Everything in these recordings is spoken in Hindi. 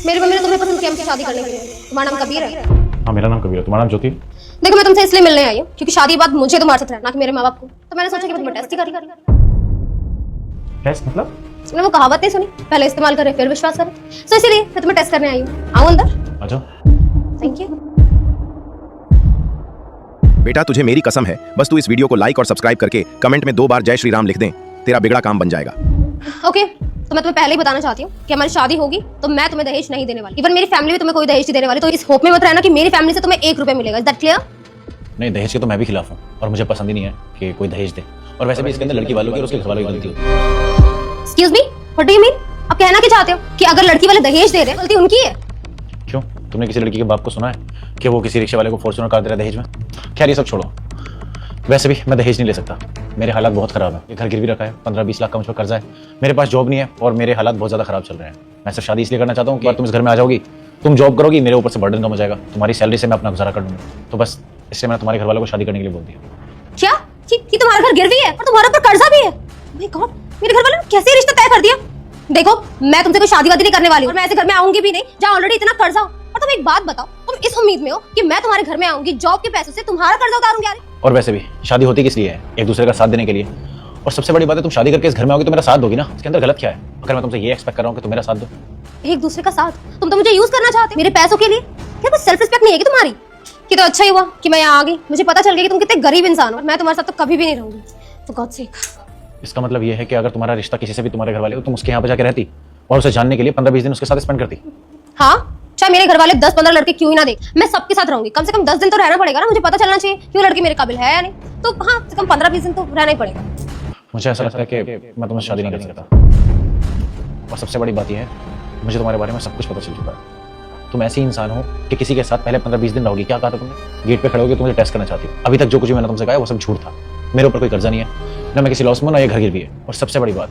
मेरी मम्मी ने तुम्हें पसंद किया हमसे शादी करने के लिए। तुम्हारा नाम कबीर है? हाँ मेरा नाम कबीर है, तुम्हारा नाम ज्योति? देखो मैं तुमसे इसलिए मिलने आई हूँ क्योंकि शादी के बाद मुझे तुम्हारे साथ रहना, ना कि मेरे माँ बाप को। तो मैंने सोचा कि मैं तुम्हें टेस्ट ही कर। टेस्ट मतलब? तुमने वो कहावत नहीं सुनी, पहले इस्तेमाल करें फिर विश्वास करें। सो इसीलिए मैं तुम्हें टेस्ट करने आई हूँ। आओ अंदर। आ जाओ। Thank you. बेटा तुझे मेरी कसम है, बस तू इस वीडियो को लाइक और सब्सक्राइब करके कमेंट में 2 बार जय श्री राम लिख दें, तेरा बिगड़ा काम बन जाएगा। ओके, तो मैं तुम्हें पहले ही बताना चाहती हूँ कि हमारी शादी होगी तो मैं तुम्हें दहेज नहीं देने वाली। इवन मेरी फैमिली भी तुम्हें कोई दहेज नहीं देने वाली। तो इस होप में मत रहना कि मेरी फैमिली से तुम्हें 1 रुपया मिलेगा। Is that clear? नहीं, दहेज के तो मैं भी खिलाफ हूँ और मुझे पसंद ही नहीं है कि कोई दहेज दे। और वैसे भी इसके अंदर लड़की वालों की और उसके घर वालों की गलती होती है। Excuse me, what do you mean? आप कहना क्या चाहते हो कि अगर लड़की वाले दहेज दे रहे हैं गलती उनकी है? क्यों, तुमने किसी लड़की के बाप को सुना है कि वो किसी रिक्शे वाले को फॉर्च्यूनर कार दे रहा है दहेज में? खैर ये सब छोड़ो, वैसे भी मैं दहेज नहीं ले सकता। मेरे हालात बहुत खराब है, ये घर गिरवी रखा है, 15-20 लाख का मुझ पर कर्जा है, मेरे पास जॉब नहीं है और मेरे हालात बहुत ज्यादा खराब चल रहे हैं। मैं सिर्फ शादी इसलिए करना चाहता हूँ कि तुम इस घर में आ जाओगी, तुम जॉब करोगी, मेरे ऊपर से बर्डन कम हो जाएगा, तुम्हारी सैलरी से मैं अपना गुजारा कर लूंगा। तो बस इसलिए मैंने तुम्हारे घर वालों को शादी करने के लिए बोल दिया। क्या कि तुम्हारा घर गिरवी है और तुम्हारे ऊपर कर्जा भी है? माय गॉड, मेरे घर वालों ने कैसे रिश्ता तय कर दिया? देखो मैं तुमसे कोई शादी वादी नहीं करने वाली हूँ और मैं ऐसे घर में आऊंगी भी नहीं जहाँ ऑलरेडी इतना कर्जा हो। और तुम एक बात बताओ, तुम इस उम्मीद में हो कि मैं तुम्हारे घर में आऊंगी जॉब के पैसों से तुम्हारा कर्जा उतारूंगी? यार और वैसे भी शादी होती किस लिए है? एक दूसरे का साथ देने के लिए। और सबसे बड़ी बात है, तुम शादी करके इस घर में आओगी तो मेरा साथ दोगी ना। इसके अंदर गलत क्या है अगर मैं तुमसे ये एक्सपेक्ट कर रहा हूँ कि तुम मेरा साथ दो? एक दूसरे का साथ? तुम तो मुझे यूज करना चाहते मेरे पैसों के लिए। क्या कुछ सेल्फ रिस्पेक्ट नहीं है कि तुम्हारी? कि तो अच्छा ही हुआ कि मैं यहाँ आ गई। मुझे पता चल गया कि तुम कितने गरीब इंसान हो। मैं तुम्हारे साथ तो कभी भी नहीं रहूंगी। तो गॉड सेक। इसका मतलब ये है कि अगर तुम्हारा रिश्ता किसी से भी तुम्हारे घर वाले हो, तुम उसके यहाँ पे जाके रहती और उसे जानने के लिए 15-20 दिन उसके साथ स्पेंड करती। हाँ, चाहे मेरे घर वाले 10-15 लड़के क्यों ही ना देख, मैं सबके साथ रहूंगी। कम से कम 10 दिन तो रहना पड़ेगा ना। मुझे पता चलना चाहिए कि वो लड़की मेरे काबिल है या नहीं। तो हाँ, कम से कम 15-20 दिन तो रहना ही पड़ेगा। मुझे ऐसा लगता है कि मैं तुमसे शादी नहीं कर सकता। और सबसे बड़ी बात यह है, मुझे तुम्हारे बारे में सब कुछ पता चल चुका है। तुम ऐसी इंसान हो कि किसी के साथ पहले 15-20 दिन रहोगी। क्या कहा था तुमने? गेट पे खड़े होगे, तुम मुझे टेस्ट करना चाहती हो। अभी तक जो कुछ मैंने तुमसे कहा वो सब झूठ था। मेरे ऊपर कोई कर्जा नहीं है, ना मैं किसी लॉस में, ना ये घर गिरवी है। और सबसे बड़ी बात,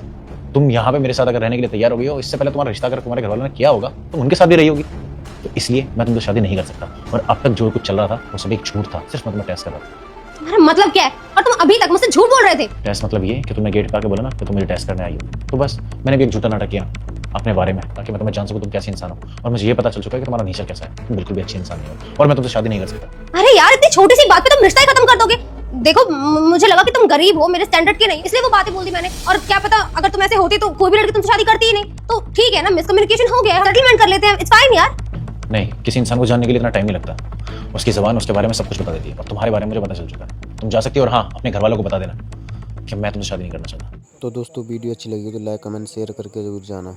तुम यहाँ पे मेरे साथ अगर रहने के लिए तैयार हो गई हो, इससे पहले तुम्हारा रिश्ता अगर तुम्हारे घर वालों ने किया होगा तुम उनके साथ भी रही होगी। तो इसलिए मैं तुमसे शादी नहीं कर सकता। और अब तक जो कुछ चल रहा था वो सब एक झूठ था, सिर्फ मैं तुम्हें टेस्ट कर रहा था। तुम्हारा मतलब क्या है? और तुम अभी तक मुझसे झूठ बोल रहे थे। टेस्ट मतलब ये कि तुमने गेट पे आके बोला ना कि तुम मुझे टेस्ट करने आई हो। तो बस मैंने भी एक झूठा नाटक किया अपने बारे में, ताकि मैं तुम्हें जान सकूं तुम कैसे इंसान हो। और मुझे ये पता चल चुका है कि तुम्हारा नेचर कैसा है। तुम बिल्कुल भी अच्छी इंसान नहीं हो और मैं तुमसे शादी नहीं कर सकता। अरे यार, इतनी छोटी सी बात पे तुम रिश्ता ही खत्म कर दोगे? देखो मुझे लगा कि तुम गरीब हो, मेरे स्टैंडर्ड के नहीं, इसलिए वो बातें बोल दी मैंने। और क्या पता अगर तुम ऐसे होती तो कोई भी लड़की तुमसे शादी करती ही नहीं। तो ठीक है ना, मिसकम्युनिकेशन हो गया, सेटलमेंट कर लेते हैं, इट्स फाइन यार। नहीं, किसी इंसान को जानने के लिए इतना टाइम नहीं लगता। उसकी ज़बान उसके बारे में सब कुछ बता देती है। और तुम्हारे बारे में मुझे पता चल चुका है। तुम जा सकती हो और हाँ, अपने घर वालों को बता देना कि मैं तुमसे शादी नहीं करना चाहता। तो दोस्तों वीडियो अच्छी लगी तो लाइक कमेंट शेयर करके जरूर जाना।